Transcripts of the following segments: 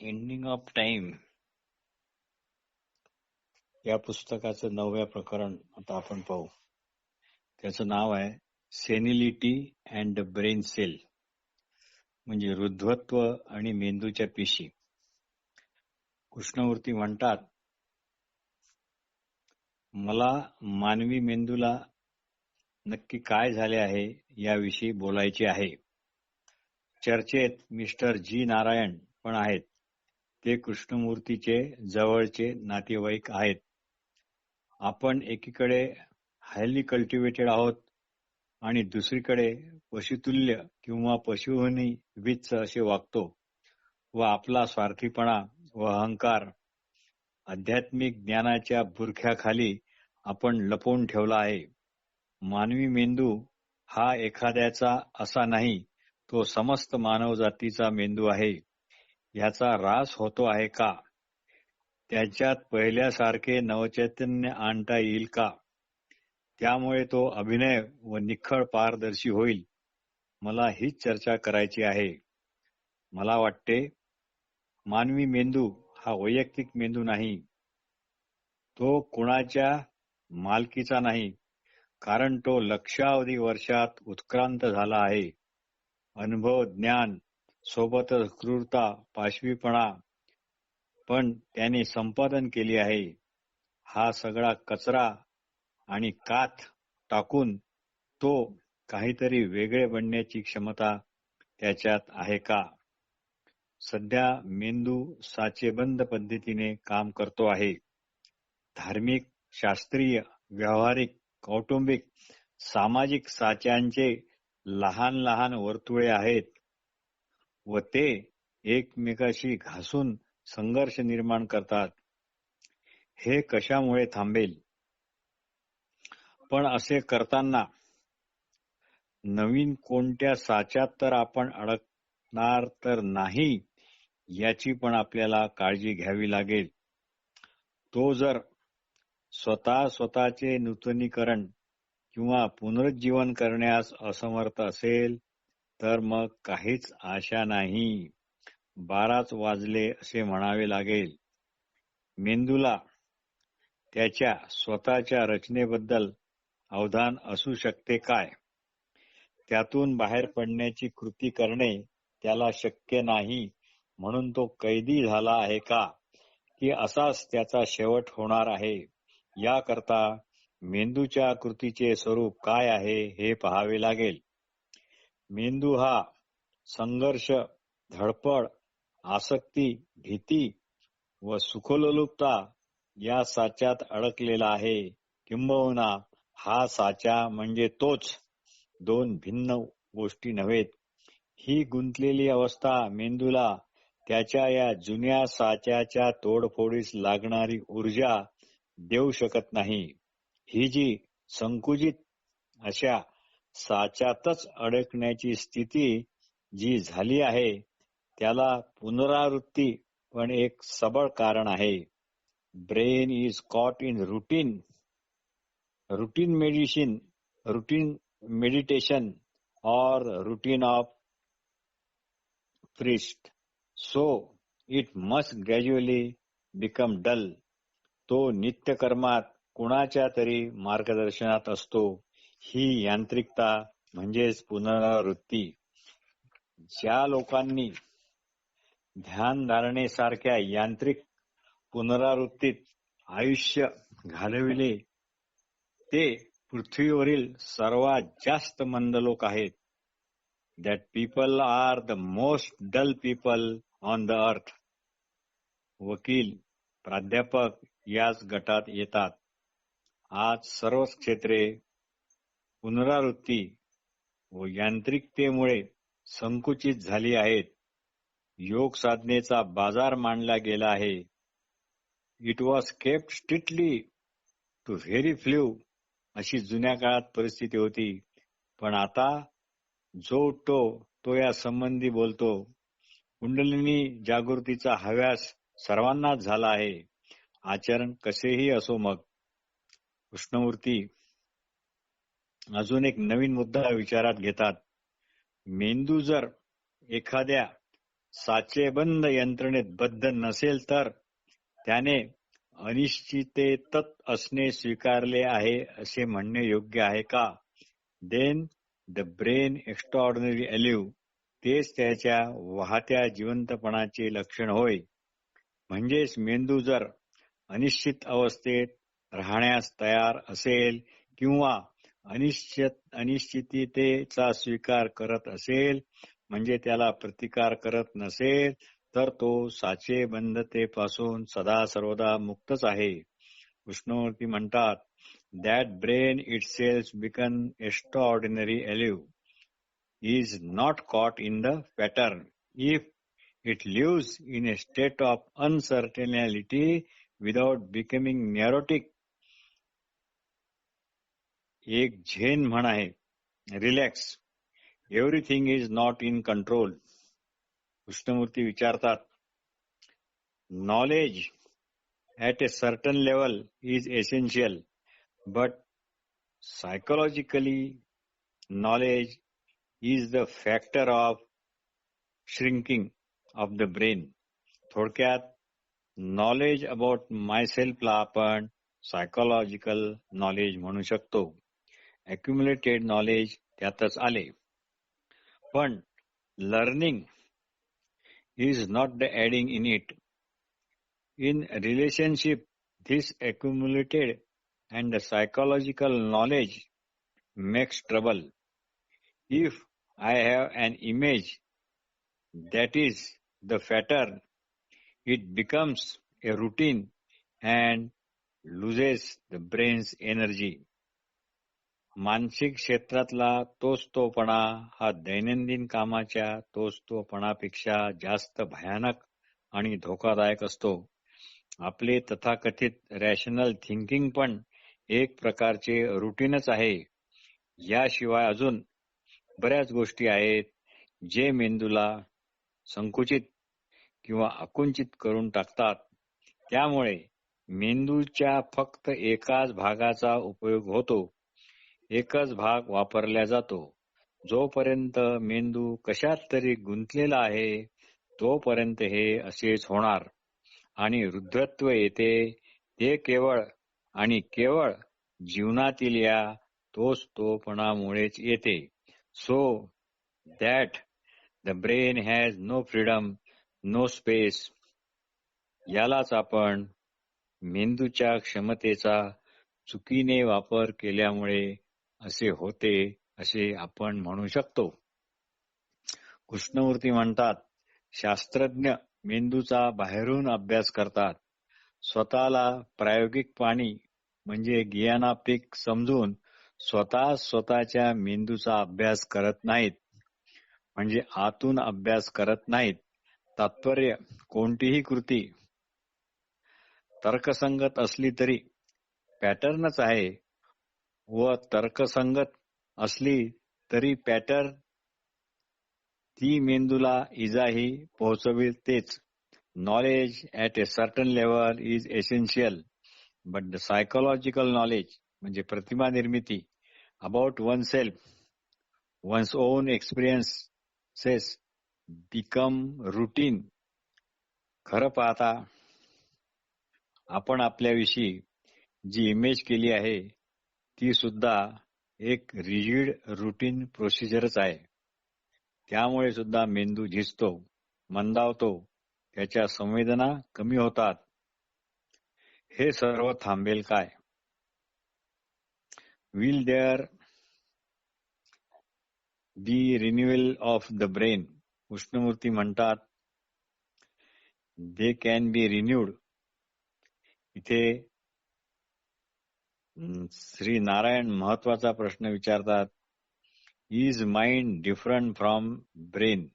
Ending of time या पुस्तकाचं 9व्या प्रकरण आता आपण पाहू. त्याचं नाव आहे सेनिलिटी अँड द ब्रेन सेल, म्हणजे वृद्धत्व आणि मेंदूच्या पेशी. कृष्णमूर्ती म्हणतात, मला मानवी मेंदूला नक्की काय झाले आहे याविषयी बोलायचे आहे. चर्चेत मिस्टर जी नारायण पण आहेत. ते कृष्णमूर्तीचे जवळचे नातेवाईक आहेत. आपण एकीकडे हायली कल्टिवेटेड आहोत आणि दुसरीकडे पशुतुल्य किंवा पशुहूनही विच्च असे वागतो व आपला स्वार्थीपणा व अहंकार आध्यात्मिक ज्ञानाच्या बुरख्याखाली आपण लपवून ठेवला आहे. मानवी मेंदू हा एखाद्याचा असा नाही, तो समस्त मानवजातीचा मेंदू आहे. ह्याचा ऱ्हास होतो आहे का? त्याच्यात पहिल्यासारखे नवचैतन्य आणता येईल का? त्यामुळे तो अभिनय व निखळ पारदर्शी होईल. मला हीच चर्चा करायची आहे. मला वाटते मानवी मेंदू हा वैयक्तिक मेंदू नाही. तो कुणाच्या मालकीचा नाही, कारण तो लक्षावधी वर्षात उत्क्रांत झाला आहे. अनुभव, ज्ञान सोबतच क्रूरता, पाशवीपणा पण त्याने संपादन केली आहे. हा सगळा कचरा आणि काथ टाकून तो काहीतरी वेगळे बनण्याची क्षमता त्याच्यात आहे का? सध्या मेंदू साचेबंद पद्धतीने काम करतो आहे. धार्मिक, शास्त्रीय, व्यावहारिक, कौटुंबिक, सामाजिक साच्यांचे लहान लहान वर्तुळे आहेत व ते एकमेकाशी घासून संघर्ष निर्माण करतात. हे कशामुळे थांबेल? पण असे करताना नवीन कोणत्या साच्यात तर आपण अडकणार तर नाही याची पण आपल्याला काळजी घ्यावी लागेल. तो जर स्वतःचे नूतनीकरण किंवा पुनरुज्जीवन करण्यास असमर्थ असेल तर मग काहीच आशा नाही. 12च वाजले असे म्हणावे लागेल. मेंदूला त्याच्या स्वतःच्या रचनेबद्दल अवधान असू शकते काय? त्यातून बाहेर पडण्याची कृती करणे त्याला शक्य नाही म्हणून तो कैदी झाला आहे का? की असाच त्याचा शेवट होणार आहे? याकरता मेंदूच्या कृतीचे स्वरूप काय आहे हे पाहावे लागेल. मेंदू हा संघर्ष, धडपड, आसक्ती, भीती व सुखलोलुपता या साच्यात अडकलेला आहे. किंबहुना हा साचा म्हणजे तोच, दोन भिन्न गोष्टी नव्हेत. ही गुंतलेली अवस्था मेंदूला त्याच्या या जुन्या साच्याच्या तोडफोडीस लागणारी ऊर्जा देऊ शकत नाही. ही जी संकुचित अशा साच्यातच अडकण्याची स्थिती जी झाली आहे त्याला पुनरावृत्ती पण एक सबळ कारण आहे. Brain is caught in routine meditation or routine of priest, so it must gradually become dull. तो नित्यकर्मात कुणाच्या तरी मार्गदर्शनात असतो. ही यांत्रिकता म्हणजेच पुनरावृत्ती. ज्या लोकांनी ध्यानधारणेसारख्या यांत्रिक पुनरावृत्तीत आयुष्य घालविले ते पृथ्वीवरील सर्वात जास्त मंद लोक आहेत. That people are the most dull people on the earth. वकील, प्राध्यापक याच गटात येतात. आज सर्वच क्षेत्रे पुनरावृत्ती व यांत्रिकतेमुळे संकुचित झाली आहेत. योग साधनेचा बाजार मांडला गेला आहे. It was kept strictly to very few अशी जुन्या काळात परिस्थिती होती. पण आता जो उठतो तो या संबंधी बोलतो. कुंडलिनी जागृतीचा हव्यास सर्वांनाच झाला आहे. आचरण कसेही असो. मग कृष्णमूर्ती अजून एक नवीन मुद्दा विचारात घेतात. मेंदू जर एखाद्या साचेबंद यंत्रणेत बद्ध नसेल तर त्याने अनिश्चिततेत असणे स्वीकारले आहे असे म्हणणे योग्य आहे का? देन द ब्रेन एक्स्ट्राऑर्डिनरी अलिव्ह, तेच त्याच्या वाहत्या जिवंतपणाचे लक्षण होय. म्हणजेच मेंदू जर अनिश्चित अवस्थेत राहण्यास तयार असेल किंवा अनिश्चिततेचा स्वीकार करत असेल, म्हणजे त्याला प्रतिकार करत नसेल, तर तो साचेबंदतेपासून सदा सर्वदा मुक्तच आहे. कृष्णमूर्ती म्हणतात, that brain itself become extraordinary alive is not caught in the pattern if it lives in a state of uncertainty without becoming neurotic. एक झेन म्हण आहे, relax, everything is not in control. Krishnamurthy विचारतात, knowledge at a certain level is essential, but psychologically knowledge is the factor of shrinking of the brain. थोडक्यात knowledge about माय सेल्फला आपण psychological knowledge म्हणू शकतो. अक्युम्युलेटेड knowledge त्यातच आले. पण learning is not the adding in it. In relationship this accumulated and the psychological knowledge makes trouble. If I have an image that is the pattern, it becomes a routine and loses the brain's energy. मानसिक क्षेत्रातला तोचतोपणा हा दैनंदिन कामाच्या तोचतोपणापेक्षा जास्त भयानक आणि धोकादायक असतो. आपले तथाकथित रॅशनल थिंकिंग पण एक प्रकारचे रुटीनच आहे. याशिवाय अजून बऱ्याच गोष्टी आहेत जे मेंदूला संकुचित किंवा आकुंचित करून टाकतात. त्यामुळे मेंदूच्या फक्त एकाच भागाचा उपयोग होतो, एकच भाग वापरला जातो. जोपर्यंत मेंदू कशात तरी गुंतलेला आहे तोपर्यंत हे असेच होणार आणि वृद्धत्व येते ते केवळ आणि केवळ जीवनातील या तोचतोपणामुळेच येते. So that the brain has no freedom, no space. यालाच आपण मेंदूच्या क्षमतेचा चुकीने वापर केल्यामुळे असे होते असे आपण म्हणू शकतो. कृष्णमूर्ती म्हणतात, शास्त्रज्ञ मेंदूचा बाहेरून अभ्यास करतात. स्वतःला प्रायोगिक पाणी म्हणजे ज्ञानापिक समजून स्वतःच्या मेंदूचा अभ्यास करत नाहीत, म्हणजे आतून अभ्यास करत नाहीत. तात्पर्य, कोणतीही कृती तर्कसंगत असली तरी पॅटर्नच आहे व तर्कसंगत असली तरी पॅटर्न ती मेंदूला इजाही पोहोचवितेच. Knowledge at a certain level is essential, but the psychological knowledge म्हणजे प्रतिमा निर्मिती about oneself, one's own experiences become routine. खरं पाहता आपण आपल्याविषयी जी इमेज केली आहे ती सुद्धा एक रिजिड रुटीन प्रोसिजरच आहे. त्यामुळे सुद्धा मेंदू झिजतो, मंदावतो, त्याच्या संवेदना कमी होतात. हे सर्व थांबेल काय? Will there be renewal of the brain? Krishnamurti म्हणतात, दे कॅन बी रिन्यूड. इथे श्री नारायण महत्वाचा प्रश्न विचारतात, is mind different from brain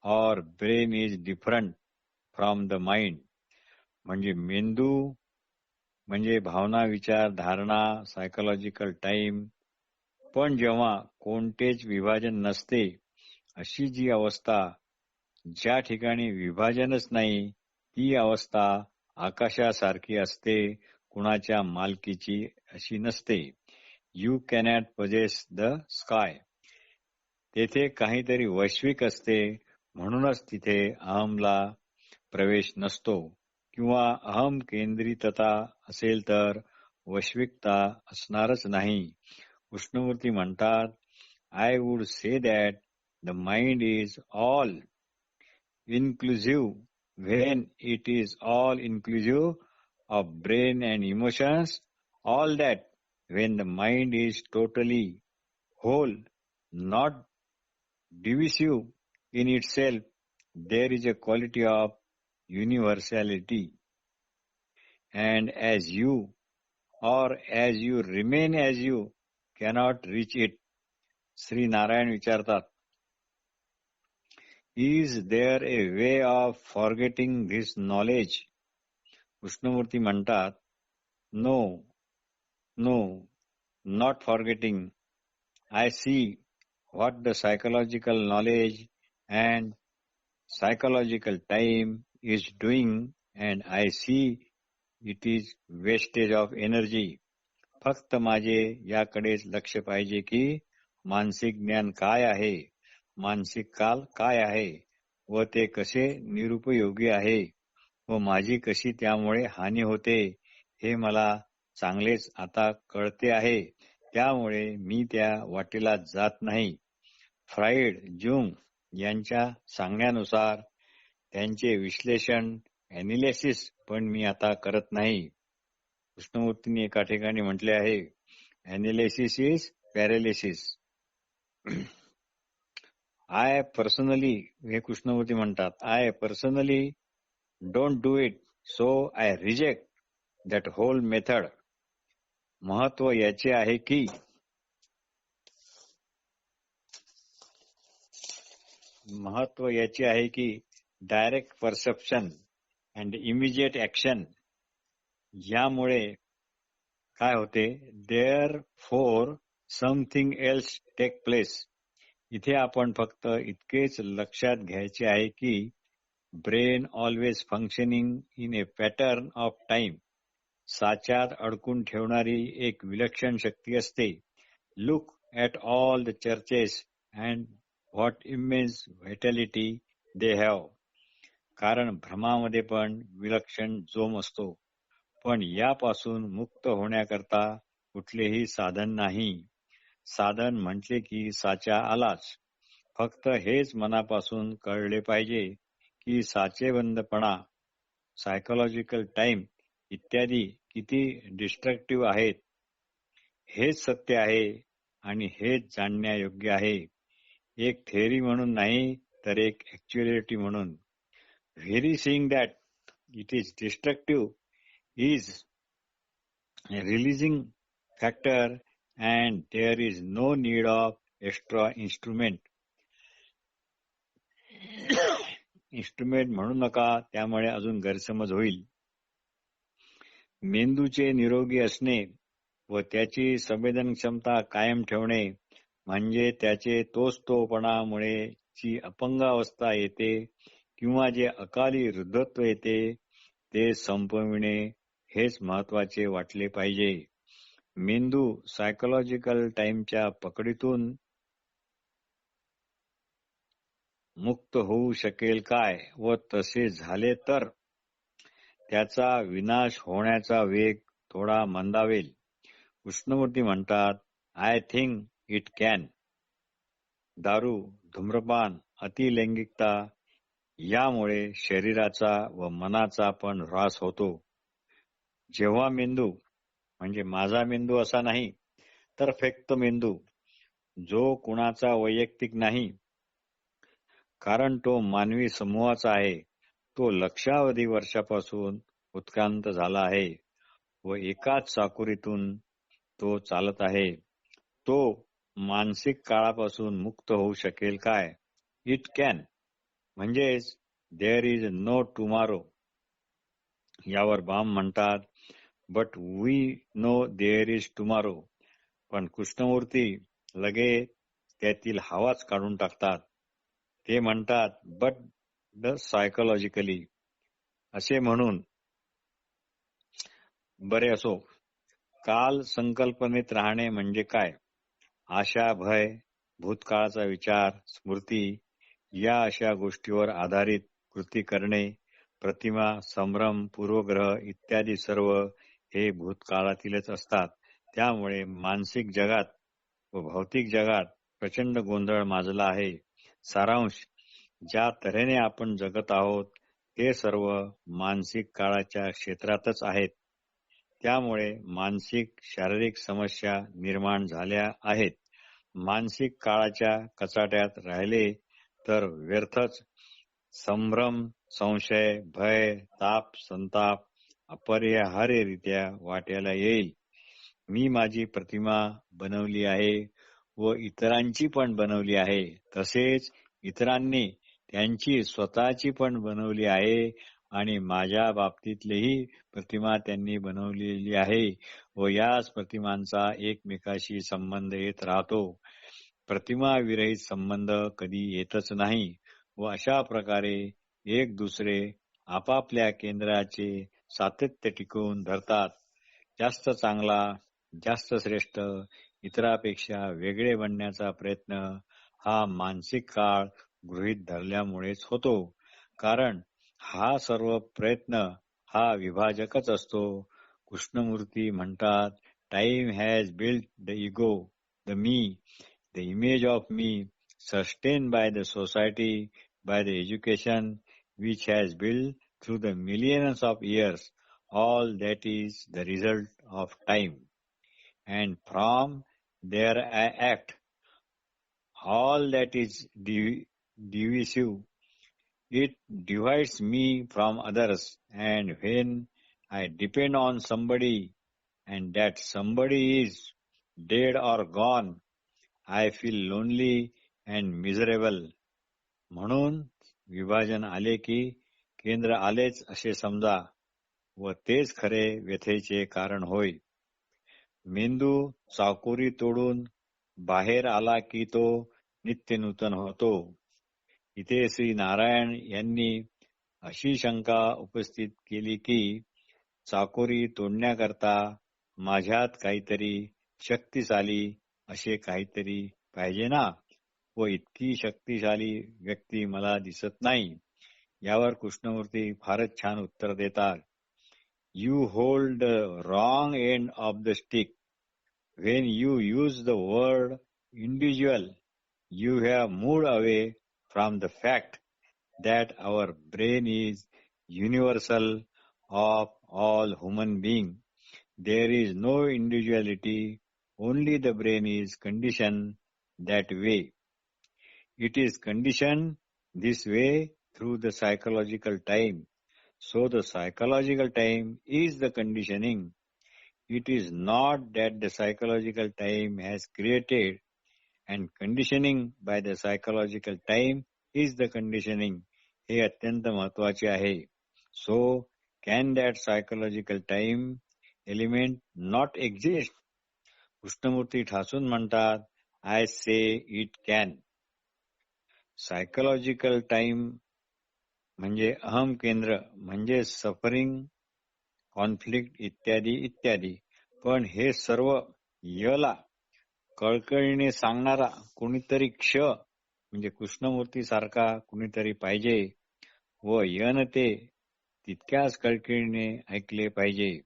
और brain is different from the mind? म्हणजे मेंदू म्हणजे भावना, विचार, धारणा, सायकोलॉजिकल टाइम. पण जेव्हा कोणतेच विभाजन नसते अशी जी अवस्था, ज्या ठिकाणी विभाजनच नाही, ती अवस्था आकाशासारखी असते, कुणाच्या मालकीची अशी नसते. You cannot possess the sky. तेथे काहीतरी वैश्विक असते, म्हणूनच तिथे अहमला प्रवेश नसतो किंवा अहम केंद्रितता असेल तर वैश्विकता असणारच नाही. कृष्णमूर्ती म्हणतात, I would say that the mind is all inclusive when it is all inclusive of brain and emotions, all that when the mind is totally whole, not divisive in itself, there is a quality of universality. And as you or as you remain as you cannot reach it. Shri Narayan विचारतात, is there a way of forgetting this knowledge? Krishnamurthy म्हणतात, No, no, not forgetting. I see what the psychological knowledge and psychological time is doing and I see it is wastage of energy. फक्त माझे याकडेच लक्ष पाहिजे की मानसिक ज्ञान काय आहे, मानसिक काल काय आहे व ते कसे निरुपयोगी आहे व माझी कशी त्यामुळे हानी होते हे मला चांगलेच आता कळते आहे. त्यामुळे मी त्या वाटेला जात नाही. फ्राइड, जुंग यांच्या सांगण्यानुसार त्यांचे विश्लेषण एनालिसिस पण मी आता करत नाही. कृष्णमूर्तींनी एका ठिकाणी म्हटले आहे, analysis is paralysis. I personally, हे कृष्णमूर्ती म्हणतात, I personally don't do it, so I reject that whole method. महत्व याचे आहे की direct perception and immediate action. यामुळे काय होते, therefore something else take place. इथे आपण फक्त इतकेच लक्षात घ्यायचे आहे की brain always functioning in a pattern of time. साच्यात अडकून ठेवणारी एक विलक्षण शक्ती असते. Look at all the churches and what immense vitality they have. कारण भ्रमामध्ये पण विलक्षण जोम असतो. पण यापासून मुक्त होण्याकरता कुठलेही साधन नाही. साधन म्हटले की साचा आलाच. फक्त हेच मनापासून कळले पाहिजे की साचेबंदपणा, सायकोलॉजिकल टाइम इत्यादी किती डिस्ट्रक्टिव्ह आहेत. हेच सत्य आहे आणि हेच जाणण्यायोग्य आहे. एक थेअरी म्हणून नाही तर एक ऍक्च्युअलिटी म्हणून. Very seeing that it is destructive is a releasing factor and there is no need of extra instrument. Instrument म्हणू नका, त्यामुळे अजून गैरसमज होईल. मेंदूचे निरोगी असणे व त्याची संवेदन क्षमता कायम ठेवणे म्हणजे त्याचे तोचतोपणामुळे जी अपंग अवस्था येते किंवा जे अकाली वृद्धत्व येते ते संपविणे हेच महत्वाचे वाटले पाहिजे. मेंदू सायकोलॉजिकल टाइमच्या पकडीतून मुक्त होऊ शकेल काय व तसे झाले तर त्याचा विनाश होण्याचा वेग थोडा मंदावेल. कृष्णमूर्ती म्हणतात, आय थिंक इट कॅन. दारू, धूम्रपान, अतिलैंगिकता यामुळे शरीराचा व मनाचा पण ऱ्हास होतो. जेव्हा मेंदू, म्हणजे माझा मेंदू असा नाही तर फक्त मेंदू, जो कुणाचा वैयक्तिक नाही, कारण तो मानवी समूहाचा आहे, तो लक्षावधी वर्षापासून उत्क्रांत झाला आहे व एकाच चाकोरीतून तो चालत आहे. तो मानसिक काळापासून मुक्त होऊ शकेल काय? इट कॅन, म्हणजेच देअर इज नो टुमॉरो. यावर बाम म्हणतात, but we know there is tomorrow. पण कृष्णमूर्ती लगेच त्यातील हवाच काढून टाकतात. ते म्हणतात, बट द सायकोलॉजिकली. असे म्हणून बरे असो. काल संकल्पनेत राहणे म्हणजे काय? आशा, भय, भूतकाळाचा विचार, स्मृती या अशा गोष्टीवर आधारित कृती करणे, प्रतिमा, संभ्रम, पूर्वग्रह इत्यादी सर्व हे भूतकाळातीलच असतात. त्यामुळे मानसिक जगात व भौतिक जगात प्रचंड गोंधळ माजला आहे. सारांश, ज्या तऱ्हेने आपण जगत आहोत ते सर्व मानसिक काळाच्या क्षेत्रातच आहेत. त्यामुळे मानसिक शारीरिक समस्या निर्माण झाल्या आहेत. मानसिक काळाच्या कचाट्यात राहिले तर व्यर्थच संभ्रम, संशय, भय, ताप, संताप अपरिहार्यरित्या वाट्याला येईल. मी माझी प्रतिमा बनवली आहे व इतरांची पण बनवली आहे. तसेच इतरांनी त्यांची स्वतःची पण बनवली आहे आणि माझ्या बाबतीतलीही प्रतिमा त्यांनी बनवलेली आहे व याच प्रतिमांचा एकमेकाशी संबंध येत राहतो. प्रतिमा विरहित संबंध कधी येतच नाही व अशा प्रकारे एक दुसरे आपापल्या केंद्राचे सातत्य टिकवून धरतात. जास्त चांगला, जास्त श्रेष्ठ, इतरापेक्षा वेगळे बनण्याचा प्रयत्न हा मानसिक काळ गृहीत धरल्यामुळेच होतो. कारण हा सर्व प्रयत्न हा विभाजकच असतो. कृष्णमूर्ती म्हणतात, time has built the ego, the me, the image of me, sustained by the society, by the education which has built through the millions of years. All that is the result of time. And from there I act. All that is divisive. It divides me from others. And when I depend on somebody and that somebody is dead or gone, I feel lonely and miserable. म्हणून विभाजन आले की केंद्र आलेच असे समजा व तेच खरे व्यथेचे कारण होय. मेंदू चाकोरी तोडून बाहेर आला की तो नित्य नूतन होतो. इथे श्री नारायण यांनी अशी शंका उपस्थित केली की चाकोरी तोडण्याकरता माझ्यात काहीतरी शक्तिशाली असे काहीतरी पाहिजे ना, व इतकी शक्तिशाली व्यक्ती मला दिसत नाही. यावर कृष्णमूर्ती फारच छान उत्तर देतात. You hold the wrong end of the stick. When you use the word individual, you have moved away from the fact that our brain is universal of all human beings. There is no individuality, only the brain is conditioned that way. It is conditioned this way through the psychological time. So the psychological time is the conditioning. It is not that the psychological time has created and conditioning by the psychological time is the conditioning. हे अत्यंत महत्वाचे आहे. So, can that psychological time element not exist? Krishnamurthy ठासून म्हणतात, I say it can. Psychological time म्हणजे अहम केंद्र म्हणजे सफरिंग, कॉन्फ्लिक्ट इत्यादी इत्यादी. पण हे सर्व यला कळकळीने सांगणारा कुणीतरी म्हणजे कृष्णमूर्ती सारखा कुणीतरी पाहिजे व यन ते तितक्याच कळकळीने ऐकले पाहिजे.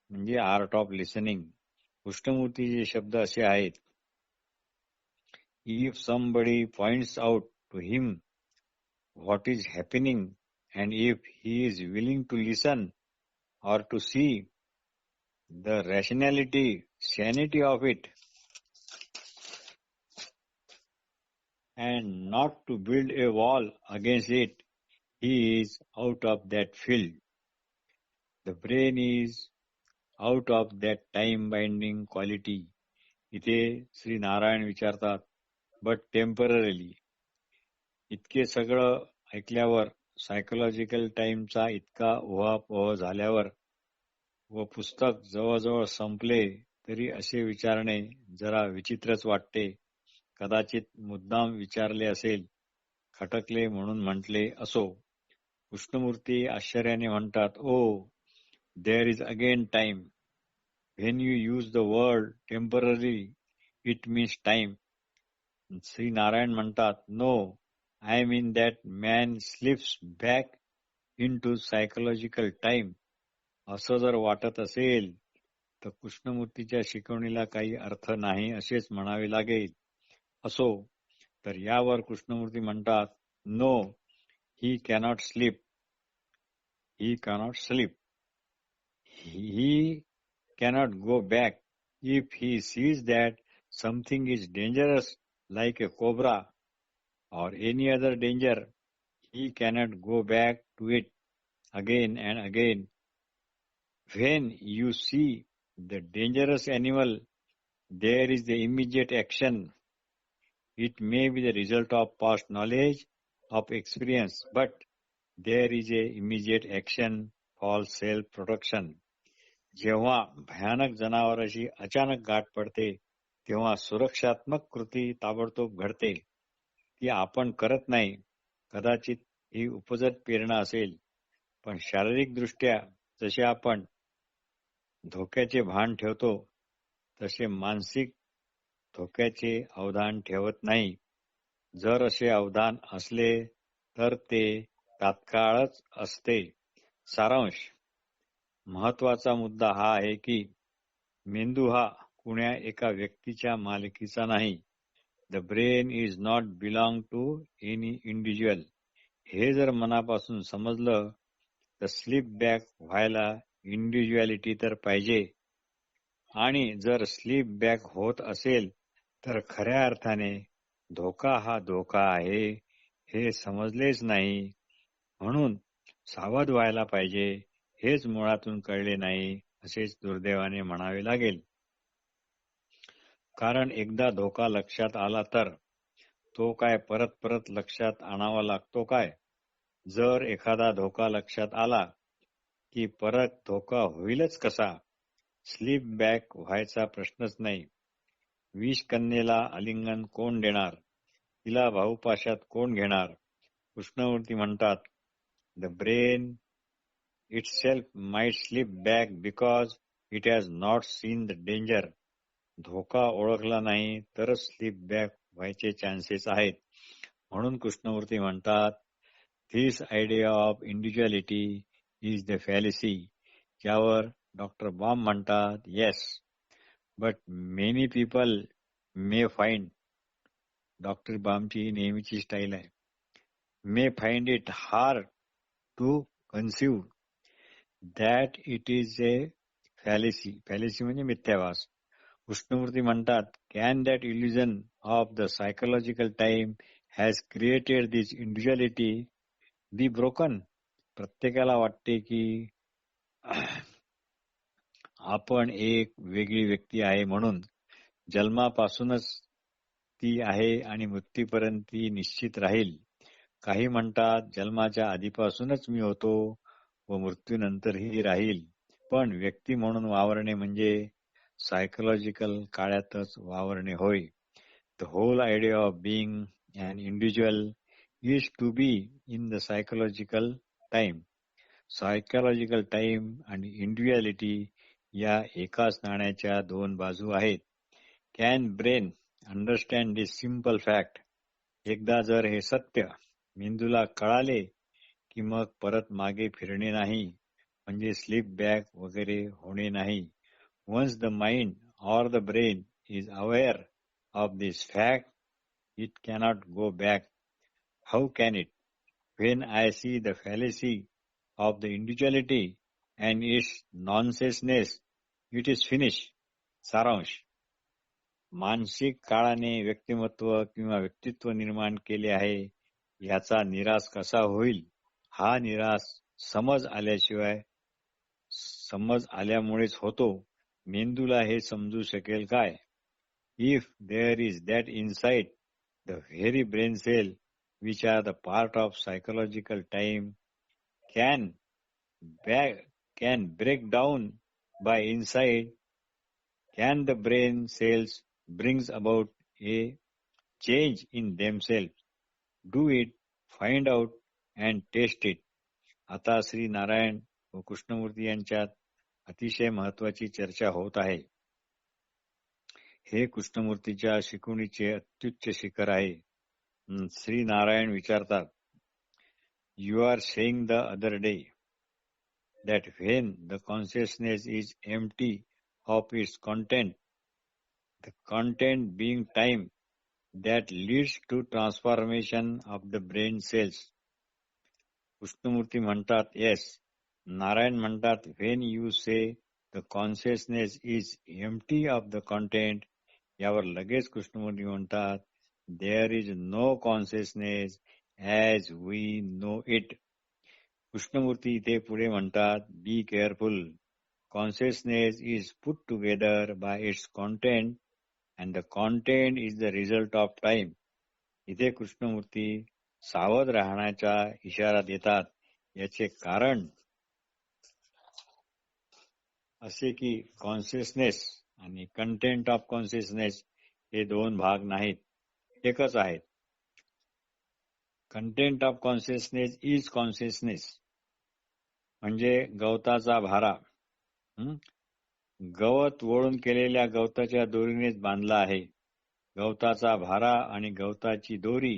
म्हणजे आर्ट ऑफ लिसनिंग. कृष्णमूर्तीचे शब्द असे आहेत. If somebody points out to him what is happening and if he is willing to listen or to see the rationality, sanity of it, and not to build a wall against it, he is out of that field. The brain is out of that time-binding quality. इथे श्री नारायण विचारतात, but temporarily. इतके सगळं ऐकल्यावर, psychological टाइमचा इतका उहापोह झाल्यावर व पुस्तक जवळजवळ संपले तरी असे विचारणे जरा विचित्रच वाटते. कदाचित मुद्दाम विचारले असेल, खटकले म्हणून म्हटले असो. कृष्णमूर्ती आश्चर्याने म्हणतात, oh, there is again time. When you use the word temporary, it means time. Shri Narayan म्हणतात, no, I mean that man slips back into psychological time. असं जर वाटत असेल तर कृष्णमूर्तीच्या शिकवणीला काही अर्थ नाही असेच म्हणावे लागेल. असो तर यावर कृष्णमूर्ती म्हणतात, no, he cannot sleep. He cannot sleep. He cannot go back. If he sees that something is dangerous like a cobra or any other danger, he cannot go back to it again and again. When you see the dangerous animal, there is the immediate action. It may be the result of past knowledge, of experience, but there is a immediate action for self-protection. जेव्हा भयानक जनावराशी अचानक गाठ पडते तेव्हा सुरक्षात्मक कृती ताबडतोब घडते. ती आपण करत नाही. कदाचित ही उपजत प्रेरणा असेल, पण शारीरिक दृष्ट्या जसे आपण धोक्याचे भान ठेवतो तसे मानसिक धोक्याचे अवधान ठेवत नाही. जर असे अवधान असले तर ते तात्काळच असते. सारांश. महत्वाचा मुद्दा हा आहे की मेंदू हा कुण्या एका व्यक्तीच्या मालकीचा नाही. The brain is not belong to any individual. हे जर मनापासून समजलं तर स्लीप बॅक व्हायला इंडिव्हिज्युअलिटी तर पाहिजे, आणि जर स्लीप बॅक होत असेल तर खऱ्या अर्थाने धोका हा धोका आहे हे समजलेच नाही. म्हणून सावध व्हायला पाहिजे हेच मुळातून कळले नाही असेच दुर्दैवाने म्हणावे लागेल. कारण एकदा धोका लक्षात आला तर तो काय परत परत लक्षात आणावा लागतो काय? जर एखादा धोका लक्षात आला की परत धोका होईलच कसा? स्लीप बॅक व्हायचा प्रश्नच नाही. विषकन्येला आलिंगन कोण देणार? तिला भाऊपाशात कोण घेणार? कृष्णमूर्ती म्हणतात, the brain itself might slip back because it has not seen the danger. धोका ओळखला नाही तरच स्लीप बॅक व्हायचे चान्सेस आहेत. म्हणून कृष्णमूर्ती म्हणतात, this idea of individuality is the fallacy. ज्यावर डॉक्टर बाम म्हणतात, yes, but many people may find. Doctor बामची नेहमीची स्टाईल आहे. May find it hard to conceive that it is a fallacy. Fallacy म्हणजे मिथ्याभास. कृष्णमूर्ती म्हणतात, can that illusion of the psychological time has created this individuality be broken? प्रत्येकाला वाटते की आपण एक वेगळी व्यक्ती आहे म्हणून जन्मापासूनच ती आहे आणि मृत्यूपर्यंत ती निश्चित राहील. काही म्हणतात जन्माच्या आधीपासूनच मी होतो व मृत्यूनंतरही राहील. पण व्यक्ती म्हणून वावरणे म्हणजे सायकोलॉजिकल काळातच वावरणे होय. The whole idea of being an individual is to be in the psychological time. Psychological time आणि इंडिव्हिज्युअलिटी या एकाच नाण्याच्या दोन बाजू आहेत. Can brain understand this simple fact? एकदा जर हे सत्य मेंदूला कळाले की मग परत मागे फिरणे नाही, म्हणजे स्लीप बॅक वगैरे होणे नाही. Once the mind or the brain is aware of this fact, it cannot go back. How can it? When I see the fallacy of the individuality and its nonsenseness, it is finish. सारांश. मानसिक काळाने व्यक्तिमत्व किंवा व्यक्तित्व निर्माण केले आहे याचा निराश कसा होईल? हा निराश समज आल्यामुळेच होतो. मेंदूला हे समजू शकेल काय? If there is that insight, the very brain cell which are the part of psychological time can break down by insight. Can the brain cells brings about a change in themselves? Do it, find out and test it. आता श्री नारायण व कृष्णमूर्ती यांच्यात अतिशय महत्वाची चर्चा होत आहे. हे कृष्णमूर्तीच्या शिकवणीचे अत्युच्च शिखर आहे. श्री नारायण विचारतात, you are saying the other day that when the consciousness is empty of its content, the content being time, that leads to transformation of the brain cells. Krishnamurthy म्हणतात, येस. नारायण म्हणतात, when you say the consciousness is empty of the content, यावर लगेच कृष्णमूर्ती म्हणतात, there is no consciousness as we know it. Krishnamurthy इथे पुढे म्हणतात, be careful. Consciousness is put together by its content and the content is the result of time. इथे कृष्णमूर्ती सावध राहण्याचा इशारा देतात. याचे कारण असे की कॉन्शियसनेस आणि कंटेंट ऑफ कॉन्शियसनेस हे दोन भाग नाहीत, एकच आहेत. Content of consciousness is consciousness म्हणजे गवताचा भारा. गवत वळून केलेल्या गवताच्या दोरीनेच बांधला आहे. गवताचा भारा आणि गवताची दोरी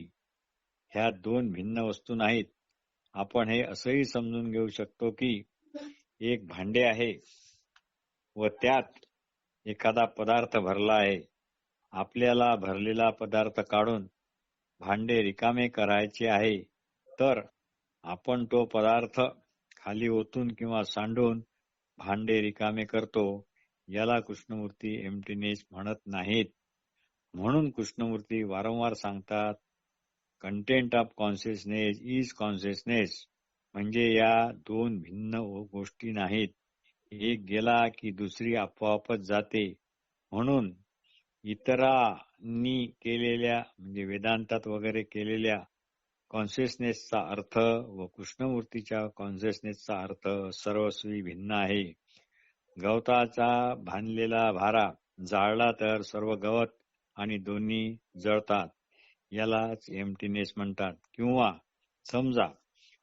ह्या दोन भिन्न वस्तू नाहीत. आपण हे असंही समजून घेऊ शकतो की एक भांडे आहे व त्यात एखादा पदार्थ भरला आहे. आपल्याला भरलेला पदार्थ काढून भांडे रिकामे करायचे आहे तर आपण तो पदार्थ खाली ओतून किंवा सांडून भांडे रिकामे करतो. याला कृष्णमूर्ती एम्प्टीनेस म्हणत नाहीत. म्हणून कृष्णमूर्ती वारंवार सांगतात, content of consciousness is consciousness म्हणजे या दोन भिन्न गोष्टी नाहीत. एक गेला की दुसरी आपोआपच जाते. म्हणून इतरांनी केलेल्या म्हणजे वेदांतात वगैरे केलेल्या कॉन्शियसनेसचा अर्थ व कृष्णमूर्तीच्या कॉन्शियसनेसचा अर्थ सर्वस्वी भिन्न आहे. गवताचा बांधलेला भारा जाळला तर सर्व गवत आणि दोन्ही जळतात. यालाच एम्प्टीनेस म्हणतात. किंवा समजा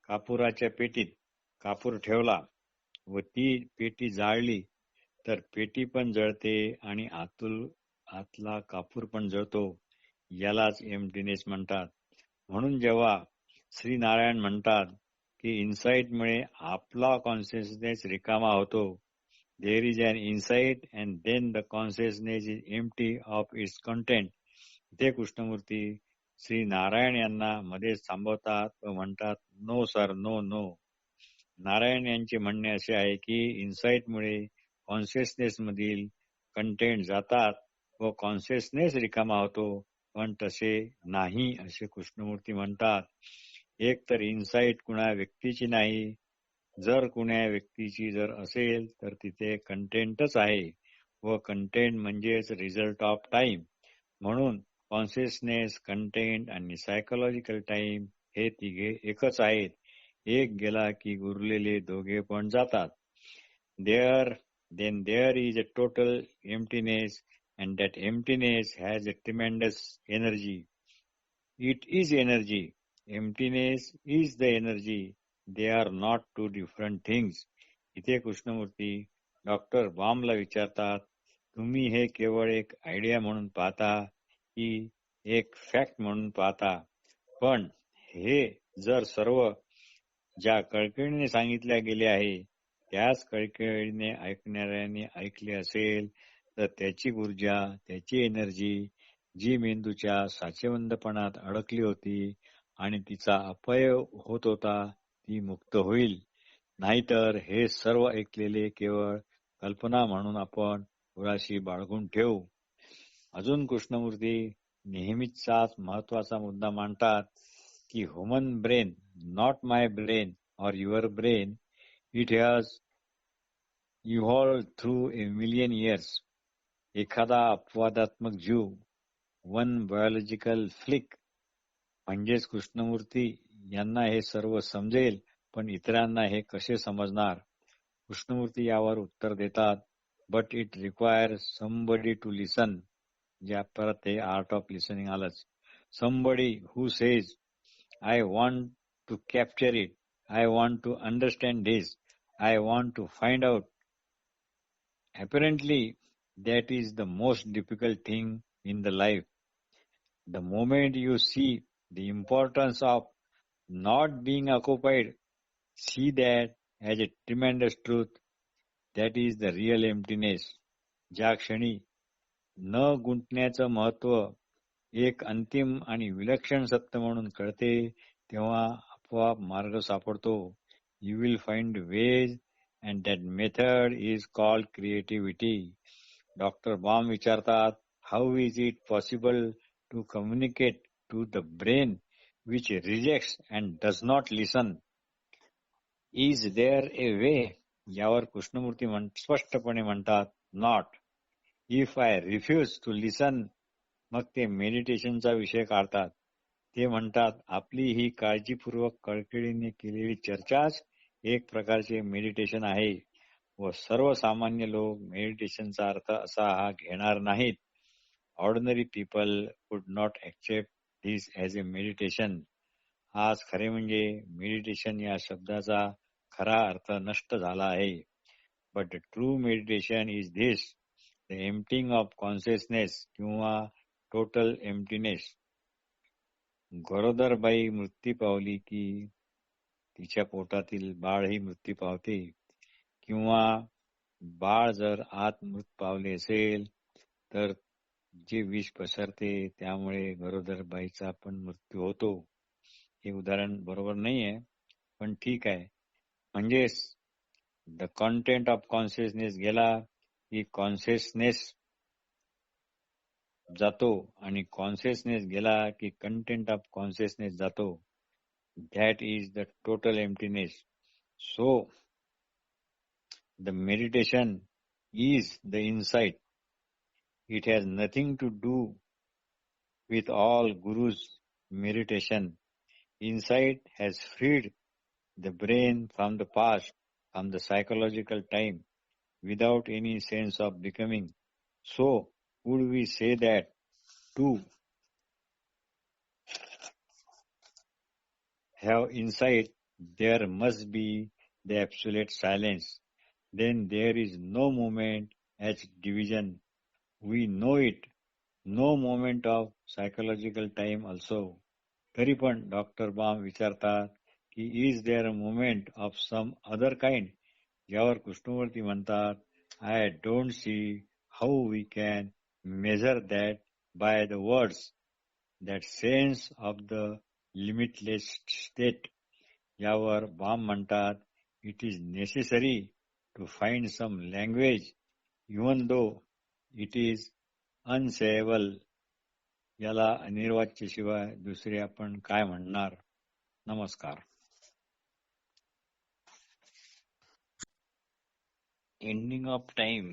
कापुराच्या पेटीत कापूर ठेवला व ती पेटी जाळली तर पेटी पण जळते आणि आतला कापूर पण जळतो. यालाच एम्प्टीनेस म्हणतात. म्हणून जेव्हा श्री नारायण म्हणतात की इन्साईटमुळे आपला कॉन्शियसनेस रिकामा होतो, there is an insight and then the consciousness is empty of its content. इथे कृष्णमूर्ती श्री नारायण यांना मध्येच थांबवतात व म्हणतात, no sir, no no. Narayan यांचे म्हणणे असे आहे की इन्साईटमुळे कॉन्शियसनेस मधील कंटेंट जातात व कॉन्शियसनेस रिकामा होतो, पण तसे नाही असे कृष्णमूर्ती म्हणतात. एक तर इन्साईट कुणा व्यक्तीची नाही. जर कुण्या व्यक्तीची जर असेल तर तिथे कंटेंटच आहे व कंटेंट म्हणजेच रिझल्ट ऑफ टाइम. म्हणून कॉन्शियसनेस, कंटेंट आणि सायकोलॉजिकल टाइम हे तिघे एकच आहेत. एक गेला की उरलेले दोघे पण जातात. Then there is a total emptiness and that emptiness has a tremendous energy. It is energy. Emptiness is the energy. They are not two different things. इथे कृष्णमूर्ती डॉक्टर बॉम्बला विचारतात, तुम्ही हे केवळ एक आयडिया म्हणून पाहता की एक फॅक्ट म्हणून पाहता? पण हे जर सर्व ज्या कळकळीने सांगितल्या गेले आहे त्याच कळकळीने ऐकणाऱ्याने ऐकले असेल तर त्याची ऊर्जा, त्याची एनर्जी जी मेंदूच्या साचेबंदपणात अडकली होती आणि तिचा अपव्यय होत होता ती मुक्त होईल. नाहीतर हे सर्व ऐकलेले केवळ कल्पना म्हणून आपण उराशी बाळगून ठेवू. अजून कृष्णमूर्ती नेहमीचाच महत्वाचा मुद्दा मांडतात की human brain, not my brain or your brain, it has evolved through a million years. एखादा अपवादात्मक जीव, वन बायोलॉजिकल फ्लिक म्हणजेच कृष्णमूर्ती यांना हे सर्व समजेल, पण इतरांना हे कसे समजणार? कृष्णमूर्ती यावर उत्तर देतात, but it requires somebody to listen. ज्या परत हे आर्ट ऑफ लिसनिंग आलंच. Somebody who says I want to capture it, I want to understand this. I want to find out. Apparently, that is the most difficult thing in the life. The moment you see The importance of not being occupied, see that as a tremendous truth. That is the real emptiness. ज्या क्षणी न गुंतण्याचं महत्व एक अंतिम आणि विलक्षण सत्य म्हणून कळते, तेव्हा आपोआप मार्ग सापडतो. You will find ways, and that method is called creativity. Doctor Bohm विचारतात, how is it possible to communicate to the brain which rejects and does not listen? Is there a way? यावर कृष्णमूर्ती स्पष्टपणे म्हणतात, not. If I refuse to listen, मग ते मेडिटेशनचा विषय काढतात. ते म्हणतात, आपली ही काळजीपूर्वक कळकळीने केलेली चर्चाच एक प्रकारचे मेडिटेशन आहे व सर्वसामान्य लोक मेडिटेशनचा अर्थ असा हा घेणार नाहीत. Ordinary people would not accept this as a meditation. आज खरे म्हणजे मेडिटेशन या शब्दाचा खरा अर्थ नष्ट झाला आहे. But the true meditation is this, the emptying of consciousness किंवा टोटल एम्प्टीनेस. गरोदरबाई मृत्यू पावली की तिच्या पोटातील बाळही मृत्यू पावते, किंवा बाळ जर आत मृत पावले असेल तर जे विष पसरते त्यामुळे गरोदरबाईचा पण मृत्यू होतो. हे उदाहरण बरोबर नाहीये, पण ठीक आहे. म्हणजेच द कंटेंट ऑफ कॉन्शियसनेस गेला की कॉन्शियसनेस जातो आणि कॉन्शियसनेस गेला की कंटेंट ऑफ कॉन्शियसनेस जातो. That is the total emptiness. So the meditation is the insight. It has nothing to do with all Guru's meditation. Insight has freed the brain from the past, from the psychological time, without any sense of becoming. So, would we say that to have insight, there must be the absolute silence? Then there is no moment as division. We know it. No moment of psychological time also. तरी पण doctor Bohm विचारतात की is there a movement of some other kind. यावर कृष्णमूर्ती म्हणतात, I don't see how we can measure that by the words. That sense of the limitless state. यावर Bohm म्हणतात, it is necessary to find some language even though it is unsayable. याला अनिर्वाच्याशिवाय दुसरे आपण काय म्हणणार. नमस्कार. Ending of time.